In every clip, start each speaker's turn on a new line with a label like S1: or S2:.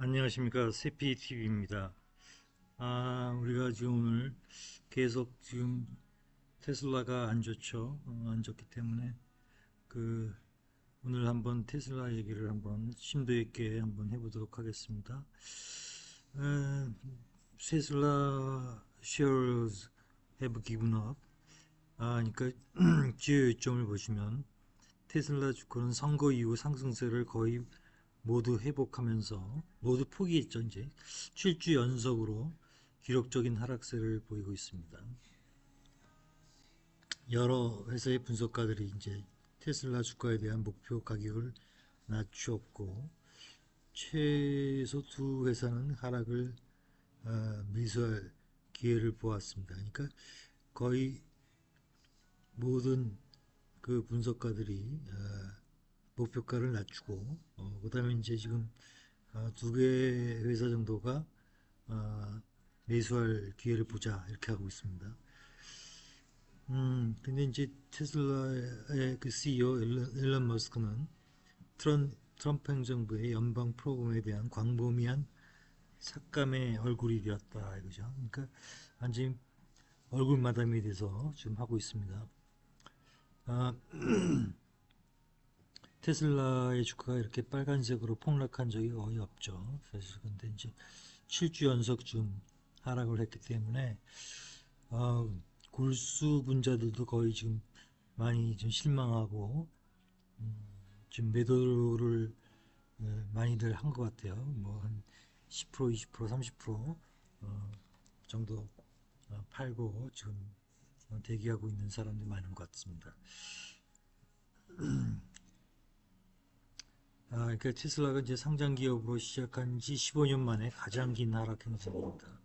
S1: 안녕하십니까, 세피TV입니다. 우리가 지금 오늘 계속 지금 테슬라가 안 좋죠. 안 좋기 때문에 그 오늘 한번 테슬라 얘기를 한번 심도 있게 한번 해보도록 하겠습니다. 어, 테슬라 shares have given up. 그러니까 주요 요점을 보시면 테슬라 주가는 선거 이후 상승세를 거의 모두 회복하면서 모두 포기했죠. 이제 7주 연속으로 기록적인 하락세를 보이고 있습니다. 여러 회사의 분석가들이 이제 테슬라 주가에 대한 목표 가격을 낮추었고 최소 두 회사는 하락을 매수할 기회를 보았습니다. 그러니까 거의 모든 그 분석가들이 목표가를 낮추고 그다음에 이제 지금 두 개 회사 정도가 매수할 기회를 보자 이렇게 하고 있습니다. 근데 이제 테슬라의 그 CEO 일론 머스크는 트럼프 행정부의 연방 프로그램에 대한 광범위한 삭감의 얼굴이 되었다 이거죠. 그러니까 완전히 얼굴 마담에 대해서 지금 하고 있습니다. 아, 테슬라의 주가가 이렇게 빨간색으로 폭락한 적이 거의 없죠. 사실 근데 이제 7주 연속 좀 하락을 했기 때문에 어, 골수 분자들도 거의 지금 많이 좀 실망하고 지금 매도를 많이들 한 것 같아요. 뭐 한 10%, 20%, 30% 정도 팔고 지금 대기하고 있는 사람들이 많은 것 같습니다. 그러니까 테슬라가 이제 상장 기업으로 시작한 지 15년 만에 가장 긴 하락 행진입니다.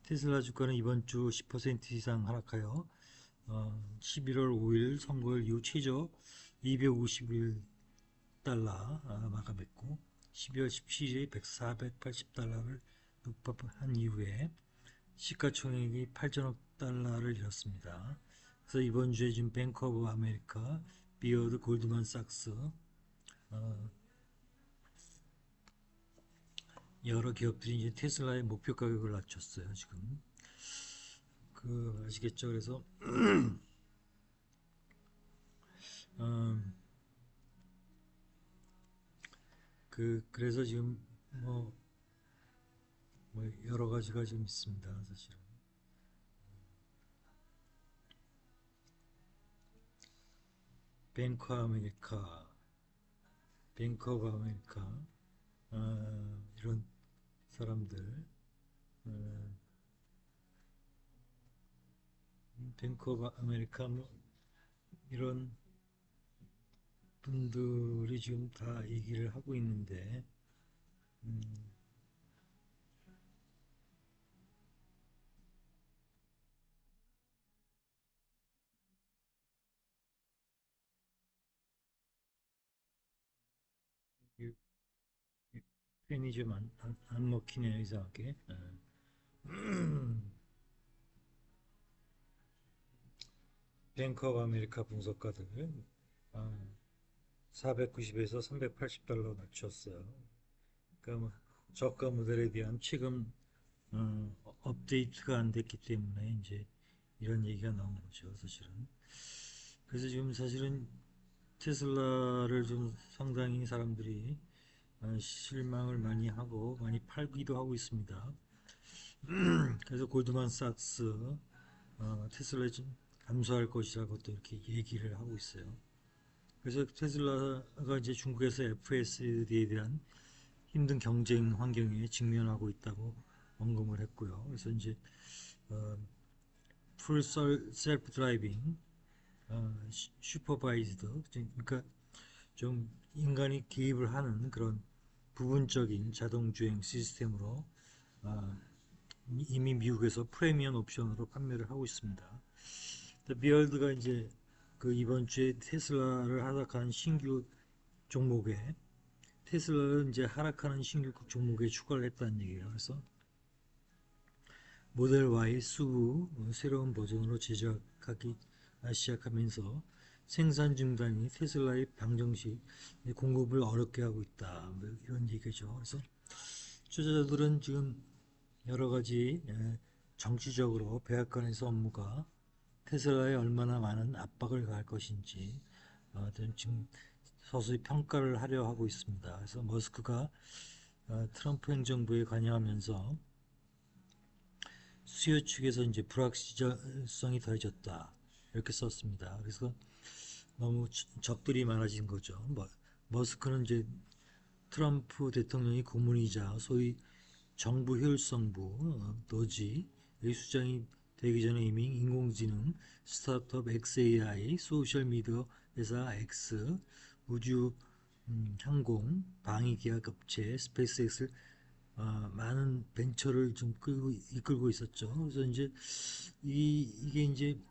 S1: 테슬라 주가는 이번 주 10% 이상 하락하여 11월 5일 선거일 이후 최저 251달러 마감했고 12월 17일에 480달러를 육박한 이후에 시가총액이 8천억 달러를 잃었습니다. 그래서 이번 주에 지금 뱅크 오브 아메리카, 비어드, 골드만삭스 여러 기업들이 이제 테슬라의 목표 가격을 낮췄어요. 지금 아시겠죠? 그래서 음, 그래서 지금 뭐, 뭐 여러 가지가 지금 있습니다. 사실은 뱅크 아메리카, 뱅크 오브 아메리카 이런 사람들 뱅크 오브 아메리카 뭐 이런 분들이 지금 다 얘기를 하고 있는데 음, 이- 이 펜이 좀 안 먹히네요 이상하게. 뱅크 오브 아메리카 분석가들 490에서 380달러 낮췄어요. 그러니까 뭐 저가 모델에 대한 최근 업데이트가 안 됐기 때문에 이제 이런 얘기가 나온 거죠, 사실은. 그래서 지금 사실은 테슬라를 좀 상당히 사람들이 실망을 많이 하고 많이 팔기도 하고 있습니다. 그래서 골드만삭스 테슬라 좀 감소할 것이라고 또 이렇게 얘기를 하고 있어요. 그래서 테슬라가 이제 중국에서 FSD에 대한 힘든 경쟁 환경에 직면하고 있다고 언급을 했고요. 그래서 이제 어, 풀 셀프 드라이빙, 슈퍼바이즈드, 그러니까 좀 인간이 개입을 하는 그런 부분적인 자동 주행 시스템으로 어, 이미 미국에서 프리미엄 옵션으로 판매를 하고 있습니다. 비얼드가 이제 이번 주에 테슬라를 하락한 신규 종목에 테슬라를 이제 하락하는 신규 종목에 추가를 했다는 얘기예요. 그래서 모델 Y 수구 새로운 버전으로 제작하기 시작하면서 생산 중단이 테슬라의 방정식 공급을 어렵게 하고 있다. 뭐 이런 얘기죠. 그래서 투자자들은 지금 여러 가지 정치적으로 백악관에서 업무가 테슬라에 얼마나 많은 압박을 가할 것인지 지금 서서히 평가를 하려 하고 있습니다. 그래서 머스크가 트럼프 행정부에 관여하면서 수요 측에서 이제 불확실성이 더해졌다 이렇게 썼습니다. 그래서 너무 적들이 많아진 거죠. 머스크는 이제 트럼프 대통령이 고문이자 소위 정부 효율성부 노지의 수장이 되기 전에 이미 인공지능 스타트업 XAI, 소셜미디어 회사 X, 우주 항공, 방위기업 업체 스페이스X를 많은 벤처를 좀 이끌고 있었죠. 그래서 이제 이게 이제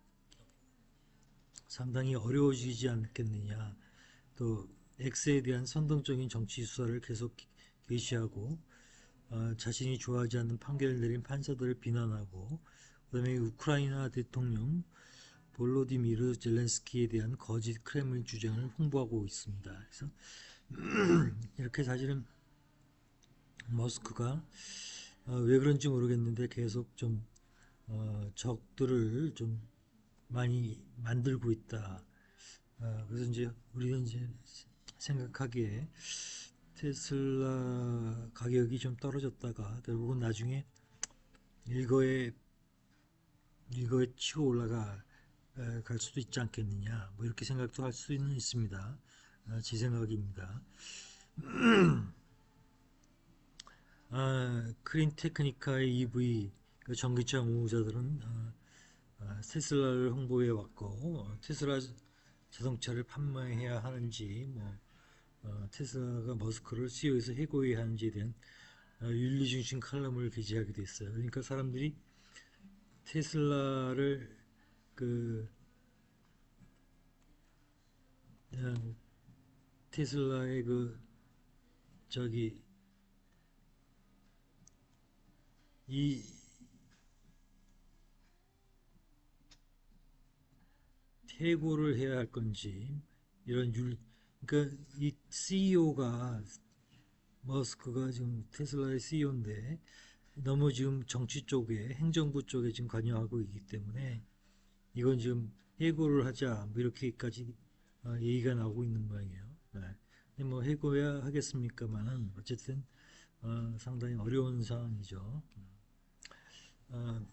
S1: 상당히 어려워지지 않겠느냐. 또 X에 대한 선동적인 정치 수사를 계속 개시하고 자신이 좋아하지 않는 판결을 내린 판사들을 비난하고 그다음에 우크라이나 대통령 볼로디미르 젤렌스키에 대한 거짓 크렘린 주장을 홍보하고 있습니다. 그래서 이렇게 사실은 머스크가 왜 그런지 모르겠는데 계속 좀 적들을 좀 많이 만들고 있다. 그래서 이제 우리는 이제 생각하기에 테슬라 가격이 좀 떨어졌다가 결국은 나중에 일거에 치고 올라가 갈 수도 있지 않겠느냐 뭐 이렇게 생각도 할 수는 있습니다. 제 생각입니다. 크린 테크니카의 EV 그 전기차 운용자들은 테슬라를 홍보해 왔고 테슬라 자동차를 판매해야 하는지 뭐 테슬라가 머스크를 CEO에서 해고해야 하는지에 대한 윤리 중심 칼럼을 게재하기도 했어요. 그러니까 사람들이 테슬라를 그 어, 테슬라의 그 저기 이 해고를 해야 할 건지 이런 그러니까 이 CEO가 머스크가 지금 테슬라의 CEO인데 너무 지금 정치 쪽에 행정부 쪽에 지금 관여하고 있기 때문에 이건 지금 해고를 하자 뭐 이렇게까지 얘기가 나오고 있는 모양이에요. 네. 뭐 해고야 하겠습니까만은 어쨌든 상당히 어려운 상황이죠. 어,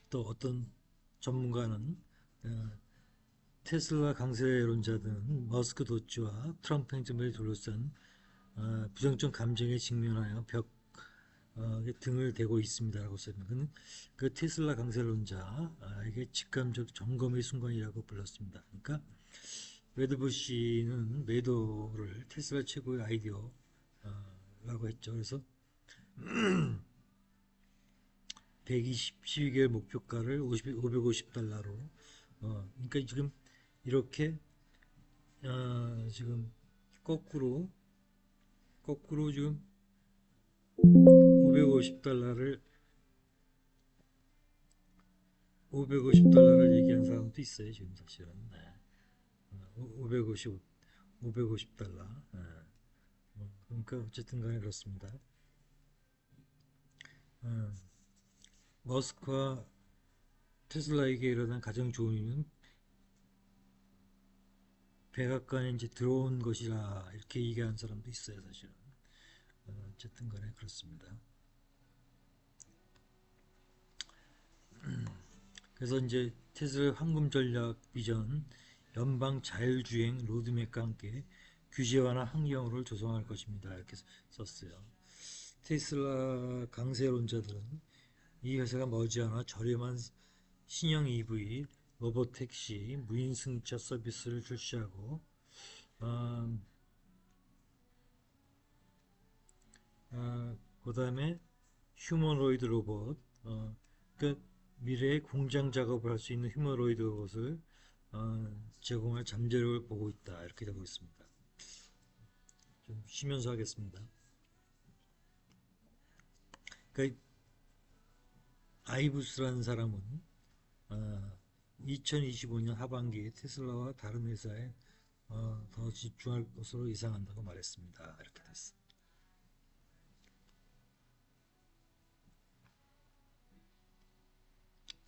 S1: 또 어떤 전문가는 어, 테슬라 강세론자들은 머스크 도지와 트럼프 행정부를 둘러싼 부정적 감정에 직면하여 등을 대고 있습니다라고 썼습니다. 그는 그 테슬라 강세론자에게 직감적 점검의 순간이라고 불렀습니다. 그러니까 레드부시는 매도를 테슬라 최고의 아이디어라고 했죠. 그래서 120, 12개월 목표가를 550달러로 그러니까 지금 이렇게 지금 거꾸로 지금 550달러를 550달러를 얘기한 사람도 있어요. 지금 사실은 550 550달러. 그러니까 어쨌든 간에 그렇습니다. 어, 머스크와 테슬라에게 일어난 가장 좋은 이유는 백악관에 이제 들어온 것이라 이렇게 얘기하는 사람도 있어요. 사실은 어쨌든 간에 그렇습니다. 그래서 이제 테슬라 황금 전략 비전 연방 자율주행 로드맵과 함께 규제 완화 환경을 조성할 것입니다. 이렇게 썼어요. 테슬라 강세론자들은 이 회사가 머지않아 저렴한 신형 EV, 로봇택시, 무인 승차 서비스를 출시하고 그 다음에 휴머노이드 로봇 그 미래의 공장 작업을 할 수 있는 휴머노이드 로봇을 제공할 잠재력을 보고 있다 이렇게 되고 있습니다. 좀 쉬면서 하겠습니다. 그러니까 아이브스라는 사람은 2025년 하반기에 테슬라와 다른 회사에 더 집중할 것으로 예상한다고 말했습니다. 이렇게 됐어.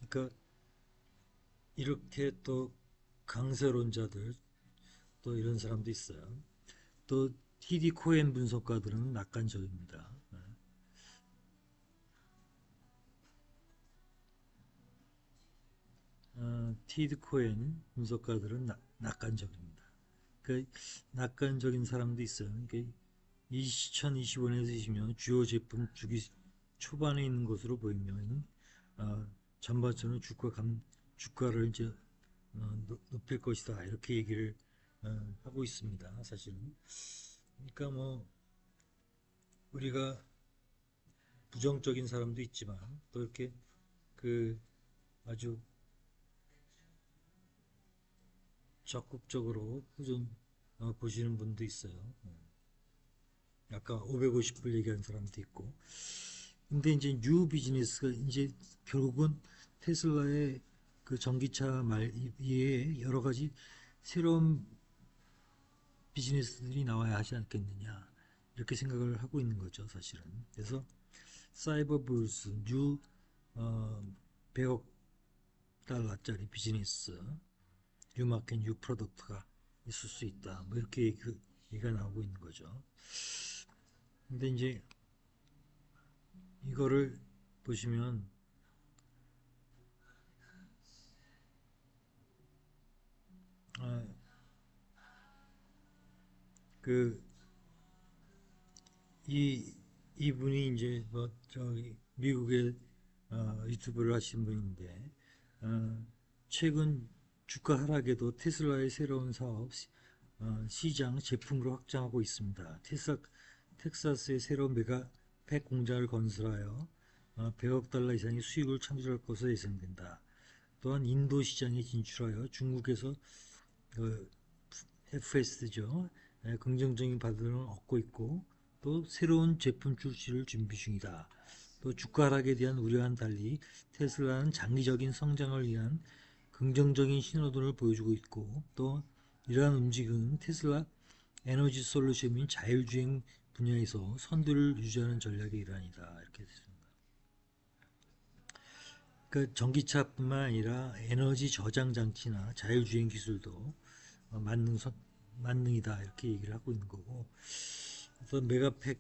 S1: 그러니까 이렇게 또 강세론자들 또 이런 사람도 있어요. 또 TD 코엔 분석가들은 낙관적입니다. TD 코엔 분석가들은 낙관적입니다. 그 낙관적인 사람도 있어요. 그러니까 2025년에서 보시면 주요 제품 주기 초반에 있는 것으로 보이면 전반적으로 주가를 이제 높일 것이다 이렇게 얘기를 하고 있습니다. 사실은 그러니까 뭐 우리가 부정적인 사람도 있지만 또 이렇게 그 아주 적극적으로 좀 보시는 분도 있어요. 아까 550불 얘기하는 사람도 있고. 근데 이제 뉴 비즈니스가 이제 결국은 테슬라의 그 전기차 말이에 여러 가지 새로운 비즈니스들이 나와야 하지 않겠느냐 이렇게 생각을 하고 있는 거죠, 사실은. 그래서 사이버 불스 뉴 100억 달러짜리 비즈니스 뉴마켓 뉴 프로덕트가 있을 수 있다. 뭐 이렇게 얘기가 나오고 있는 거죠. 근데 이제 이거를 보시면 그 이분이 이제 뭐 저기 미국의 유튜브를 하시는 분인데 최근 주가 하락에도 테슬라의 새로운 사업 시장 제품으로 확장하고 있습니다. 텍사스의 새로운 메가팩 공장을 건설하여 100억 달러 이상의 수익을 창출할 것으로 예상된다. 또한 인도 시장에 진출하여 중국에서 FS죠. 긍정적인 반응을 얻고 있고 또 새로운 제품 출시를 준비 중이다. 또 주가 하락에 대한 우려와는 달리 테슬라는 장기적인 성장을 위한 긍정적인 신호들을 보여주고 있고 또 이러한 움직임은 테슬라 에너지 솔루션 및 자율주행 분야에서 선두를 유지하는 전략의 일환이다. 이렇게 됐습니다. 그러니까 전기차뿐만 아니라 에너지 저장 장치나 자율주행 기술도 만능이다 이렇게 얘기를 하고 있는 거고, 또 메가팩,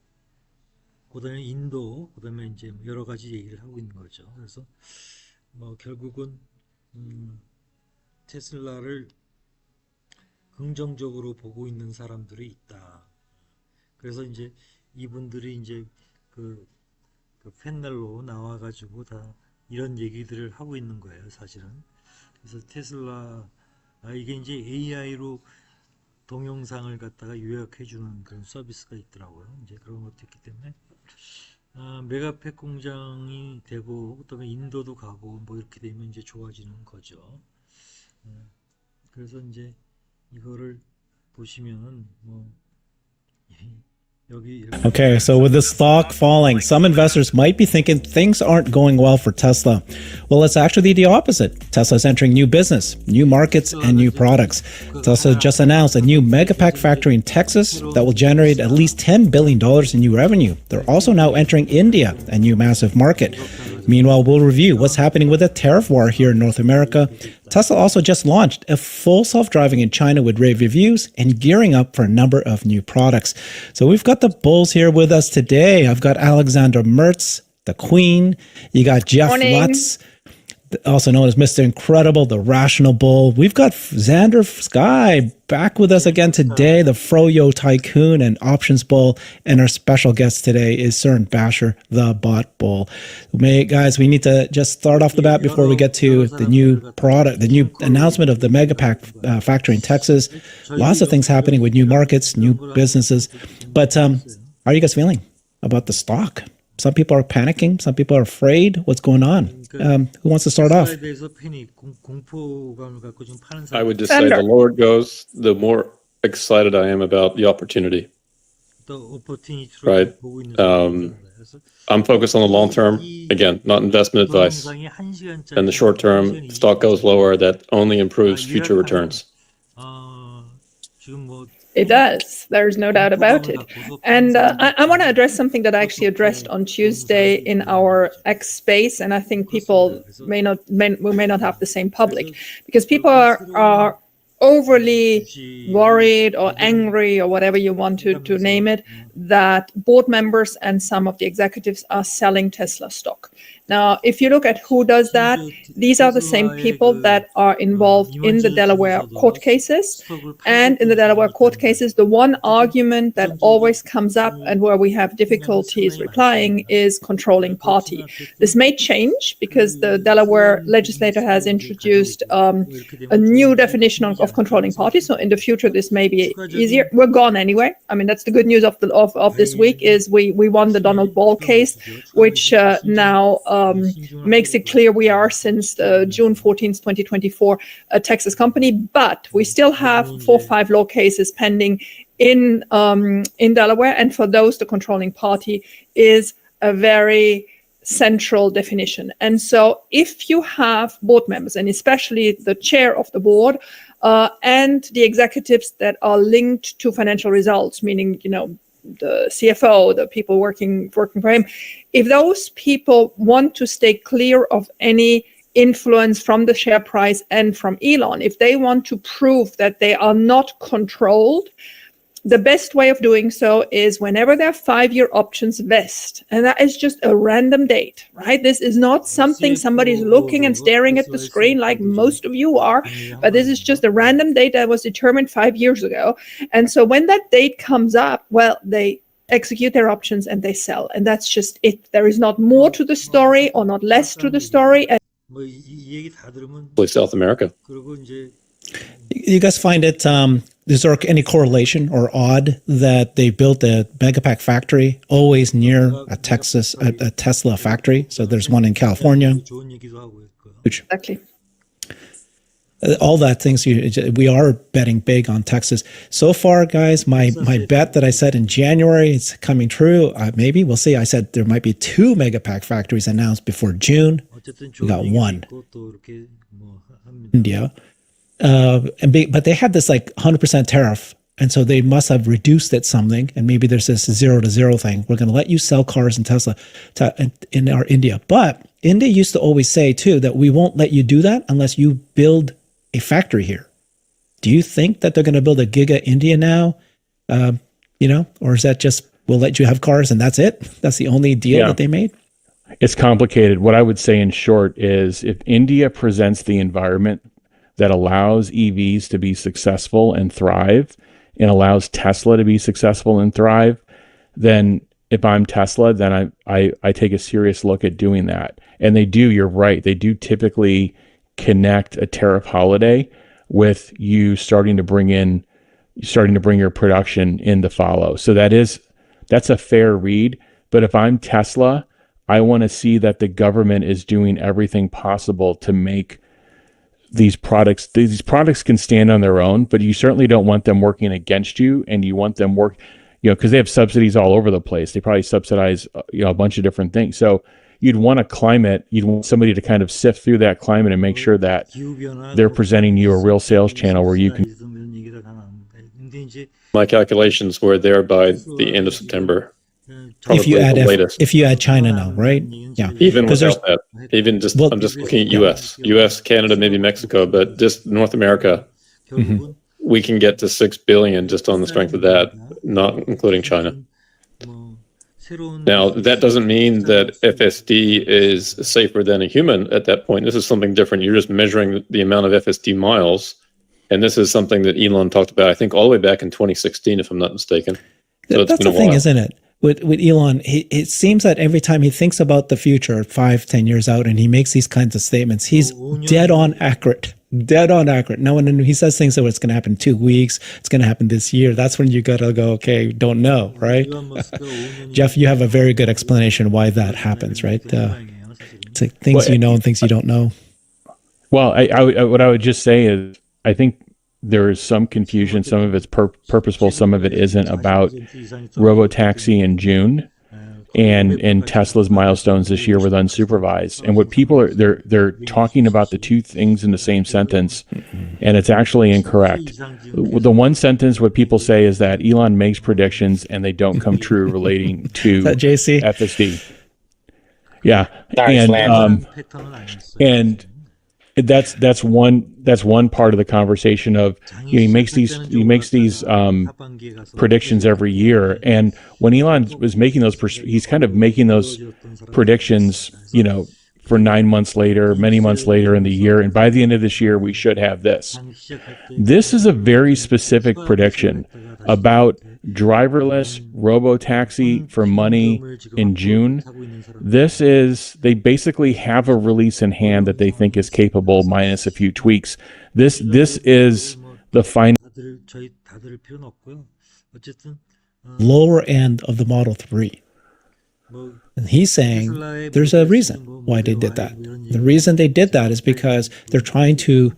S1: 그다음에 인도, 그다음에 이제 여러 가지 얘기를 하고 있는 거죠. 그래서 뭐 결국은 테슬라를 긍정적으로 보고 있는 사람들이 있다. 그래서 이제 이분들이 이제 그 패널로 나와가지고 다 이런 얘기들을 하고 있는 거예요, 사실은. 그래서 테슬라 이게 이제 AI로 동영상을 갖다가 요약해주는 그런 서비스가 있더라고요. 이제 그런 것도 있기 때문에 메가팩 공장이 되고 그다음에 인도도 가고 뭐 이렇게 되면 이제 좋아지는 거죠. 그래서 이제 이거를 보시면은 뭐 여기 이렇게
S2: Okay, so with the stock falling, some investors might be thinking things aren't going well for Tesla. Well, it's actually the opposite. Tesla's entering new business, new markets, and new products. Tesla just announced a new Megapack factory in Texas that will generate at least $10 billion in new revenue. They're also now entering India, a new massive market. Meanwhile, we'll review what's happening with the tariff war here in North America. Tesla also just launched a full self-driving in China with rave reviews and gearing up for a number of new products. So we've got the bulls here with us today. I've got Alexander Mertz, the Queen. You got Jeff
S3: Morning.
S2: Lutz, also known as Mr. Incredible, the Rational Bull. We've got Xander Sky back with us again today, the Froyo Tycoon and Options Bull. And our special guest today is Cern Basher, the Bot Bull. Guys, we need to just start off the bat before we get to the new product, the new announcement of the Megapack factory in Texas. Lots of things happening with new markets, new businesses. But how are you guys feeling about the stock? Some people are panicking. Some people are afraid. What's going on? Who wants to start off?
S4: I would just say the lower it goes, the more excited I am about the opportunity. Right. I'm focused on the long term. Again, not investment advice. In the short term, stock goes lower. That only improves future returns.
S3: It does. There's no doubt about it. And I want to address something that I actually addressed on Tuesday in our X space, and I think people may not have the same public, because people are overly worried or angry or whatever you want to name it, that board members and some of the executives are selling Tesla stock. Now, if you look at who does that, these are the same people that are involved in the Delaware court cases. And in the Delaware court cases, the one argument that always comes up and where we have difficulties replying is controlling party. This may change because the Delaware legislature has introduced a new definition of controlling party. So in the future, this may be easier. We're gone anyway. I mean, that's the good news of this week is we won the Donald Ball case, which now makes it clear we are, since June 14th, 2024, a Texas company, but we still have 4 or 5 law cases pending in Delaware, and for those, the controlling party is a very central definition. And so if you have board members, and especially the chair of the board, and the executives that are linked to financial results, meaning, the CFO, the people working for him, if those people want to stay clear of any influence from the share price and from Elon, if they want to prove that they are not controlled, the best way of doing so is whenever their 5-year options vest, and that is just a random date, right? This is not something somebody's looking and staring at the screen like most of you are, but this is just a random date that was determined 5 years ago. And so when that date comes up, well, they execute their options and they sell. And that's just it. There is not more to the story or not less to the story.
S4: South America.
S2: You guys find it, is there any correlation or odd that they built a Megapack factory always near a Tesla factory? So there's one in California.
S3: Exactly.
S2: All that things, we are betting big on Texas. So far, guys, my bet that I said in January, it's coming true. Maybe, we'll see. I said there might be 2 Megapack factories announced before June. We got 1. India. But they had this like 100% tariff. And so they must have reduced it something. And maybe there's this 0 to 0 thing. We're going to let you sell cars in Tesla in our India. But India used to always say too, that we won't let you do that unless you build a factory here. Do you think that they're going to build a Giga India now? Or is that just, we'll let you have cars and that's it? That's the only deal that they made?
S5: It's complicated. What I would say in short is if India presents the environment that allows EVs to be successful and thrive and allows Tesla to be successful and thrive, then if I'm Tesla, then I take a serious look at doing that. And they do, you're right, they do typically connect a tariff holiday with you starting to bring your production in to follow. So that's a fair read. But if I'm Tesla, I want to see that the government is doing everything possible to make these products can stand on their own, but you certainly don't want them working against you, and you want them because they have subsidies all over the place. They probably subsidize a bunch of different things. So you'd want you'd want somebody to kind of sift through that climate and make sure that they're presenting you a real sales channel where you can.
S4: My calculations were there by the end of September.
S2: If you add China now, right? Yeah.
S4: Even without that, I'm just looking at US, Canada, maybe Mexico, but just North America, we can get to 6 billion just on the strength of that, not including China. Now, that doesn't mean that FSD is safer than a human at that point. This is something different. You're just measuring the amount of FSD miles. And this is something that Elon talked about, I think, all the way back in 2016, if I'm not mistaken. So
S2: that's the thing, isn't it? With Elon, it seems that every time he thinks about the future, 5-10 years out, and he makes these kinds of statements, he's dead on accurate. No one, he says things that it's going to happen in 2 weeks, it's going to happen this year. That's when you got to go, okay, don't know, right? Jeff, you have a very good explanation why that happens, right? It's like things you know and things you don't know.
S5: Well, what I would just say is, I think there is some confusion. Some of it's purposeful, some of it isn't, about Robotaxi in June. and Tesla's milestones this year with unsupervised. And what people are they're talking about the two things in the same sentence, and it's actually incorrect. The one sentence what people say is that Elon makes predictions and they don't come true relating to
S2: Is that JC?
S5: FSD. Yeah,
S6: Sorry, Slam.
S5: and that's one part of the conversation of he makes these predictions every year, and when Elon was making those he's kind of making those predictions for 9 months later, many months later in the year, and by the end of this year we should have this. This is a very specific prediction about driverless robo-taxi for money in June. They basically have a release in hand that they think is capable minus a few tweaks. This is the final
S2: Lower end of the Model 3. And he's saying there's a reason why they did that. The reason they did that is because they're trying to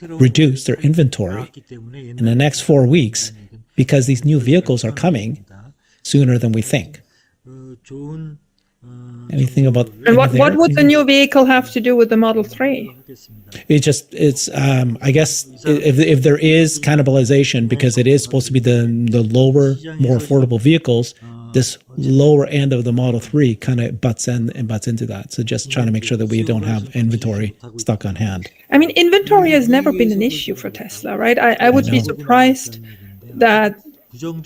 S2: reduce their inventory in the next 4 weeks because these new vehicles are coming sooner than we think. Anything about
S3: And what would the new vehicle have to do with the Model 3?
S2: I guess if there is cannibalization, because it is supposed to be the lower, more affordable vehicles, this lower end of the Model 3 kind of butts into that. So just trying to make sure that we don't have inventory stuck on hand.
S3: I mean, inventory has never been an issue for Tesla, right? I would be surprised that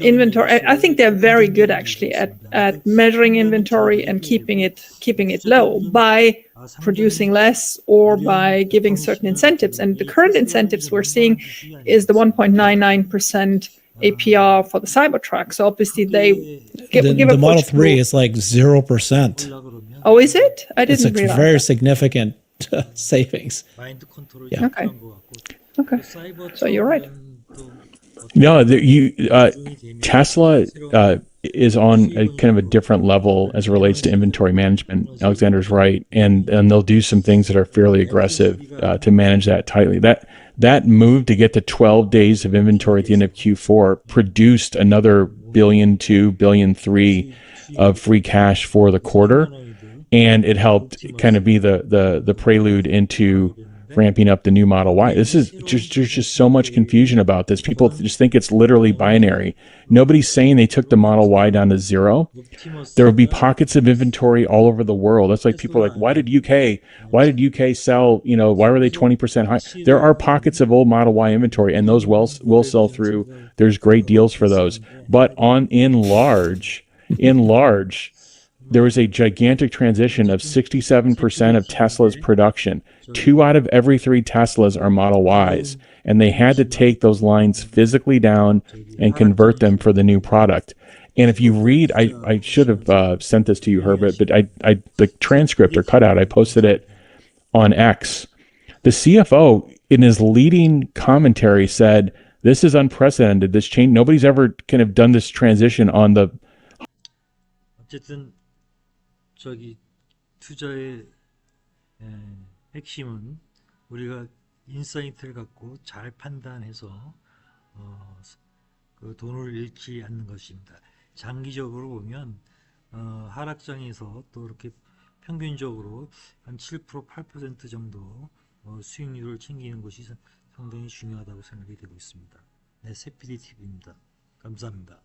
S3: inventory. I think they're very good actually at measuring inventory and keeping it low by producing less or by giving certain incentives. And the current incentives we're seeing is the 1.99% APR for the Cybertruck. So obviously they give
S2: the Model 3 is like 0%.
S3: Oh, is it? I
S2: It's
S3: didn't
S2: a
S3: realize.
S2: very significant savings. Yeah.
S3: Okay. Okay. So you're right.
S5: No, Tesla is on a kind of a different level as it relates to inventory management. Alexander's right, and they'll do some things that are fairly aggressive to manage that tightly. That move to get to 12 days of inventory at the end of Q4 produced another $1.2 billion, $1.3 billion of free cash for the quarter, and it helped kind of be the prelude into ramping up the new Model Y. There's just so much confusion about this. People just think it's literally binary. Nobody's saying they took the Model Y down to zero. There will be pockets of inventory all over the world. That's like people are like, why did UK sell, why were they 20% high? There are pockets of old Model Y inventory, and those will sell through. There's great deals for those. But in large, there was a gigantic transition of 67% of Tesla's production. 2 out of every 3 Teslas are Model Ys, and they had to take those lines physically down and convert them for the new product. And if you read, I should have sent this to you, Herbert, but the transcript or cutout, I posted it on X. The CFO, in his leading commentary, said, "This is unprecedented. This change. Nobody's ever kind of done this transition on the."
S1: 어쨌든 투자의 핵심은 우리가 인사이트를 갖고 잘 판단해서 그 돈을 잃지 않는 것입니다. 장기적으로 보면 하락장에서 또 이렇게 평균적으로 한 7%, 8% 정도 수익률을 챙기는 것이 상당히 중요하다고 생각이 되고 있습니다. 네, 세피디 TV입니다. 감사합니다.